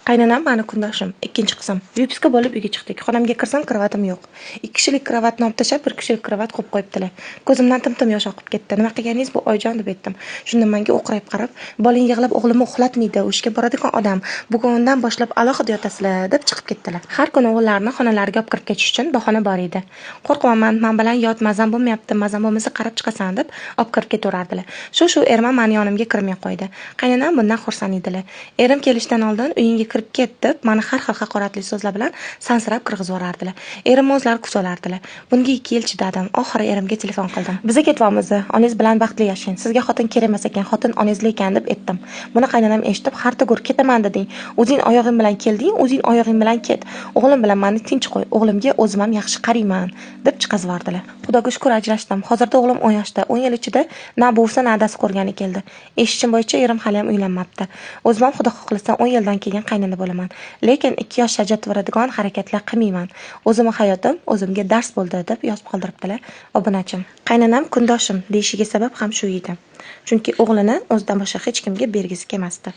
Qaynanam mani kundoshim, ikkinchi qizim. Vyupiska bo'lib uyga chiqdik. Xonamga kirsam, kravatim yo'q. 2 kishilik kravatni olib tashlab, 1 kishilik kravat qo'yib qo'yibdilar. Ko'zimdan tim-tim yosh oqib ketdi. Nima qilganingiz bu oyijon deb aytdim. Shunda menga o'qrayib qarab, "Bolang yig'lab o'g'limni uxlatmaydi, u ishga boradigan odam. Bugundan boshlab alohida yotasizlar" deb chiqib ketdilar. Har kuni o'g'illarni xonalariga olib kirib ketish uchun bahona bor edi. "Qo'rqaman, men bilan yot, mazam bo'lmayapti, mazam bo'lmasa qarab chiqasan" deb olib kirib ketaverardilar. Shu erman meni yonimga kirmay qo'ydi. Qaynanam bundan xursand edilar. Erim kelishdan oldin uyingga kirib ket deb meni har xil haqoratli so'zlar bilan sansirab kirgizib yuborardilar. Erim o'zlari kuzolardilar. Bunga 2 yil chidadim. Oxiri erimga telefon qildim. "Biza ketyapmiz. Onangiz bilan baxtli yashang. Sizga xotin kerak emas ekan, xotin onangizli ekan" deb aytdim. Buni qaynanam eshitib, "Hartagur ketaman deding. O'zing oyog'ing bilan kelding, o'zing oyog'ing bilan ket. O'g'lim bilan meni tinch qo'y. O'g'limga o'zim ham yaxshi qarayman" deb chiqazib yubordilar. Xudoga shukr ajrashdim. Hozirda o'g'lim 10 yoshda. 10 yil ichida na buvisi na adasi ko'rgani keldi. Eshitishim bo'yicha erim hali ham uylanmabdi. O'zim ham xudo xohlasa 10 yildan keyin qaynona bo'laman. Lekin 2 yosh ajratvoradigan harakatlar qilmayman. O'zimning hayotim o'zimga dars bo'ldi deb yozib qoldiribdilar obunachim. Qaynanam kundoshim deyishiga sabab ham shu edi. Chunki o'g'lini o'zidan boshqa hech kimga bergisi kelmasdi.